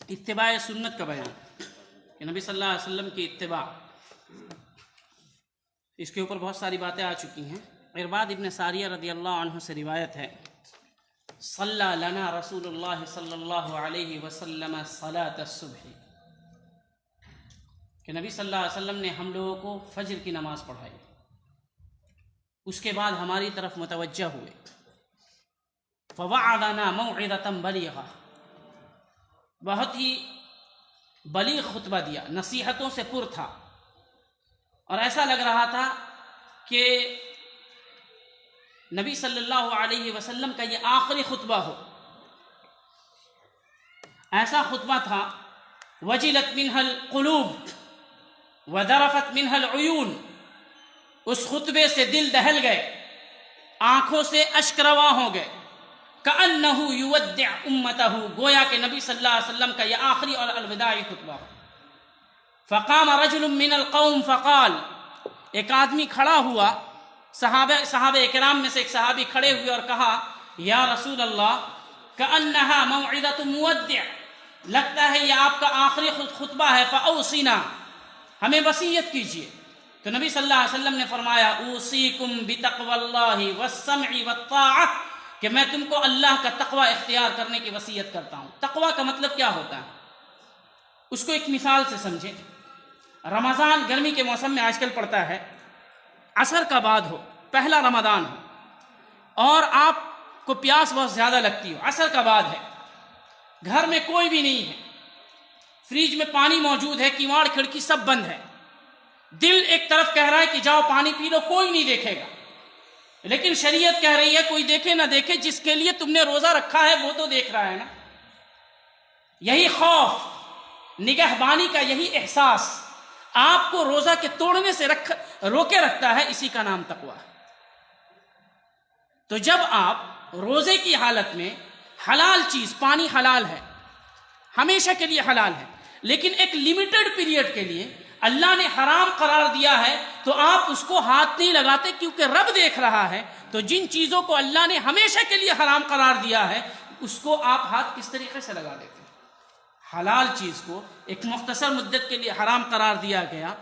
اتباع سنت کا بیان کہ نبی صلی اللہ علیہ وسلم کی اتباع، اس کے اوپر بہت ساری باتیں آ چکی ہیں۔ ارباد ابن ساریہ رضی اللہ عنہ سے روایت ہے، صلی لنا رسول اللہ صلی اللہ علیہ وسلم صلاۃ الصبح، کہ نبی صلی اللہ علیہ وسلم نے ہم لوگوں کو فجر کی نماز پڑھائی، اس کے بعد ہماری طرف متوجہ ہوئے، فوعظنا موعظۃ بلیغہ، بہت ہی بلیغ خطبہ دیا، نصیحتوں سے پر تھا، اور ایسا لگ رہا تھا کہ نبی صلی اللہ علیہ وسلم کا یہ آخری خطبہ ہو۔ ایسا خطبہ تھا، وجلت منہ القلوب وذرفت منہ العیون، اس خطبے سے دل دہل گئے، آنکھوں سے اشک رواں ہو گئے، کأنہ یودع امتہ، گویا کہ نبی صلی اللہ علیہ وسلم کا یہ آخری اور الوداعی خطبہ ہو۔ فقام رجل من القوم فقال، ایک آدمی کھڑا ہوا، صحابہ اکرام میں سے ایک صحابی کھڑے ہوئے اور کہا، یا رسول اللہ کأنہا موعظۃ مودع، لگتا ہے یہ آپ کا آخری خطبہ ہے، فاوصنا، ہمیں وصیت کیجیے۔ تو نبی صلی اللہ علیہ وسلم نے فرمایا، اوصیکم بتقوی اللہ والسمع والطاعہ، کہ میں تم کو اللہ کا تقوی اختیار کرنے کی وصیت کرتا ہوں۔ تقوی کا مطلب کیا ہوتا ہے، اس کو ایک مثال سے سمجھیں۔ رمضان گرمی کے موسم میں آج کل پڑتا ہے، عصر کا بعد ہو، پہلا رمضان ہو، اور آپ کو پیاس بہت زیادہ لگتی ہو، عصر کا بعد ہے، گھر میں کوئی بھی نہیں ہے، فریج میں پانی موجود ہے، کیواڑ کھڑکی سب بند ہے، دل ایک طرف کہہ رہا ہے کہ جاؤ پانی پی لو، کوئی نہیں دیکھے گا، لیکن شریعت کہہ رہی ہے کوئی دیکھے نہ دیکھے، جس کے لیے تم نے روزہ رکھا ہے وہ تو دیکھ رہا ہے نا۔ یہی خوف، نگہبانی کا یہی احساس آپ کو روزہ کے توڑنے سے روکے رکھتا ہے، اسی کا نام تقویٰ ہے۔ تو جب آپ روزے کی حالت میں حلال چیز، پانی حلال ہے، ہمیشہ کے لیے حلال ہے، لیکن ایک لیمیٹڈ پیریڈ کے لیے اللہ نے حرام قرار دیا ہے، تو آپ اس کو ہاتھ نہیں لگاتے، کیونکہ رب دیکھ رہا ہے۔ تو جن چیزوں کو اللہ نے ہمیشہ کے لیے حرام قرار دیا ہے، اس کو آپ ہاتھ کس طریقے سے لگا دیتے ہیں؟ حلال چیز کو ایک مختصر مدت کے لیے حرام قرار دیا گیا،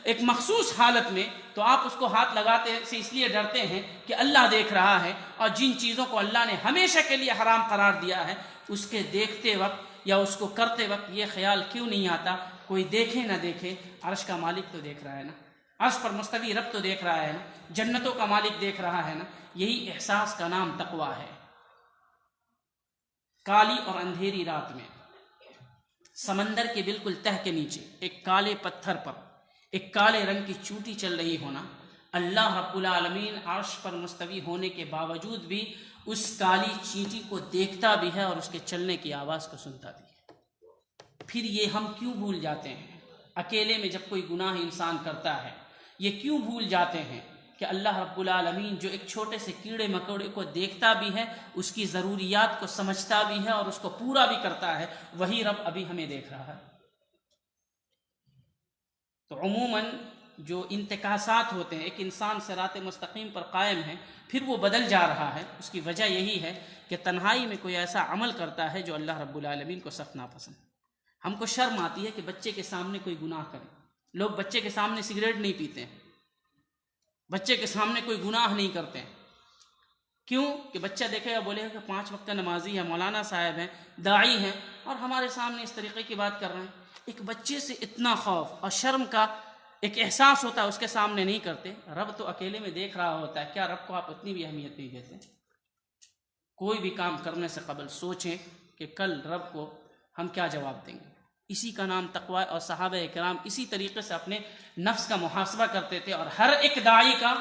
ایک مخصوص حالت میں، تو آپ اس کو ہاتھ لگاتے سے اس لیے ڈرتے ہیں کہ اللہ دیکھ رہا ہے، اور جن چیزوں کو اللہ نے ہمیشہ کے لیے حرام قرار دیا ہے، اس کے دیکھتے وقت یا اس کو کرتے وقت یہ خیال کیوں نہیں آتا، کوئی دیکھے نہ دیکھے، عرش کا مالک تو دیکھ رہا ہے نا، عرش پر مستوی رب تو دیکھ رہا ہے نا، جنتوں کا مالک دیکھ رہا ہے نا۔ یہی احساس کا نام تقویٰ ہے۔ کالی اور اندھیری رات میں، سمندر کے بالکل تہ کے نیچے ایک کالے پتھر پر ایک کالے رنگ کی چوٹی چل رہی ہونا، اللہ رب العالمین عرش پر مستوی ہونے کے باوجود بھی اس کالی چینٹی کو دیکھتا بھی ہے اور اس کے چلنے کی آواز کو سنتا بھی ہے۔ پھر یہ ہم کیوں بھول جاتے ہیں، اکیلے میں جب کوئی گناہ انسان کرتا ہے، یہ کیوں بھول جاتے ہیں کہ اللہ رب العالمین جو ایک چھوٹے سے کیڑے مکوڑے کو دیکھتا بھی ہے، اس کی ضروریات کو سمجھتا بھی ہے اور اس کو پورا بھی کرتا ہے، وہی رب ابھی ہمیں دیکھ رہا ہے۔ تو عموماً جو انتکاسات ہوتے ہیں، ایک انسان صراط مستقیم پر قائم ہے، پھر وہ بدل جا رہا ہے، اس کی وجہ یہی ہے کہ تنہائی میں کوئی ایسا عمل کرتا ہے جو اللہ رب العالمین کو سخت ناپسند۔ ہم کو شرم آتی ہے کہ بچے کے سامنے کوئی گناہ کرے، لوگ بچے کے سامنے سگریٹ نہیں پیتے ہیں، بچے کے سامنے کوئی گناہ نہیں کرتے ہیں، کیوں کہ بچہ دیکھے گا، بولے گا کہ 5 وقت نمازی ہے، مولانا صاحب ہیں، داعی ہیں، اور ہمارے سامنے اس طریقے کی بات کر رہے ہیں۔ ایک بچے سے اتنا خوف اور شرم کا ایک احساس ہوتا ہے، اس کے سامنے نہیں کرتے۔ رب تو اکیلے میں دیکھ رہا ہوتا ہے، کیا رب کو آپ اتنی بھی اہمیت نہیں دیتے؟ کوئی بھی کام کرنے سے قبل سوچیں کہ کل رب کو ہم کیا جواب دیں گے۔ اسی کا نام تقویٰ، اور صحابہ کرام اسی طریقے سے اپنے نفس کا محاسبہ کرتے تھے، اور ہر ایک داعی کا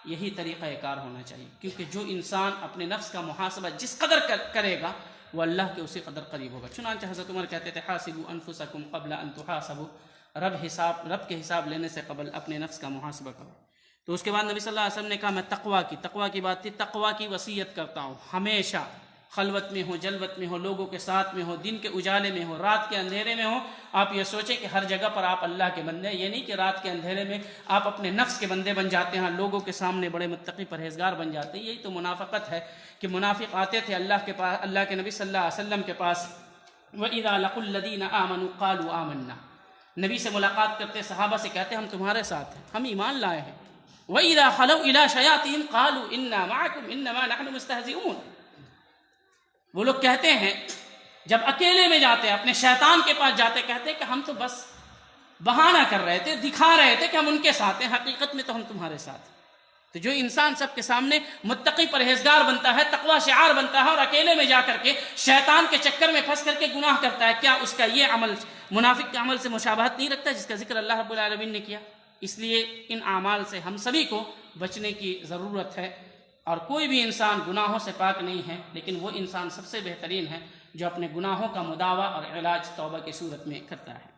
یہی طریقہ کار ہونا چاہیے، کیونکہ جو انسان اپنے نفس کا محاسبہ جس قدر کرے گا، وہ اللہ کے اسی قدر قریب ہوگا۔ چنانچہ حضرت عمر کہتے تھے، حاسبوا انفسکم قبل ان تحاسبوا، رب کے حساب لینے سے قبل اپنے نفس کا محاسبہ کرو۔ تو اس کے بعد نبی صلی اللہ علیہ وسلم نے کہا، میں تقویٰ کی بات تھی، تقویٰ کی وصیت کرتا ہوں، ہمیشہ خلوت میں ہو، جلوت میں ہو، لوگوں کے ساتھ میں ہو، دن کے اجالے میں ہو، رات کے اندھیرے میں ہو، آپ یہ سوچیں کہ ہر جگہ پر آپ اللہ کے بندے ہیں۔ یہ نہیں کہ رات کے اندھیرے میں آپ اپنے نفس کے بندے بن جاتے ہیں، لوگوں کے سامنے بڑے متقی پرہیزگار بن جاتے ہیں۔ یہی تو منافقت ہے کہ منافق آتے تھے اللہ کے پاس، اللہ کے نبی صلی اللہ علیہ وسلم کے پاس، وَإِذَا لَقُوا الَّذِينَ آمَنُوا قَالُوا آمَنَّا، نبی سے ملاقات کرتے صحابہ سے کہتے ہم تمہارے ساتھ ہیں، ہم ایمان لائے ہیں۔ وَإِذَا خَلَوْا إِلَىٰ شَيَاطِينِهِمْ قَالُوا إِنَّا مَعَكُمْ إِنَّمَا نَحْنُ مُسْتَهْزِئُونَ، وہ لوگ کہتے ہیں جب اکیلے میں جاتے اپنے شیطان کے پاس جاتے کہتے کہ ہم تو بس بہانہ کر رہے تھے، دکھا رہے تھے کہ ہم ان کے ساتھ ہیں، حقیقت میں تو ہم تمہارے ساتھ ہیں۔ تو جو انسان سب کے سامنے متقی پرہیزگار بنتا ہے، تقوی شعار بنتا ہے، اور اکیلے میں جا کر کے شیطان کے چکر میں پھنس کر کے گناہ کرتا ہے، کیا اس کا یہ عمل منافق کے عمل سے مشابہت نہیں رکھتا جس کا ذکر اللہ رب العالمین نے کیا؟ اس لیے ان اعمال سے ہم سبھی کو بچنے کی ضرورت ہے، اور کوئی بھی انسان گناہوں سے پاک نہیں ہے، لیکن وہ انسان سب سے بہترین ہے جو اپنے گناہوں کا مداوع اور علاج توبہ کی صورت میں کرتا ہے۔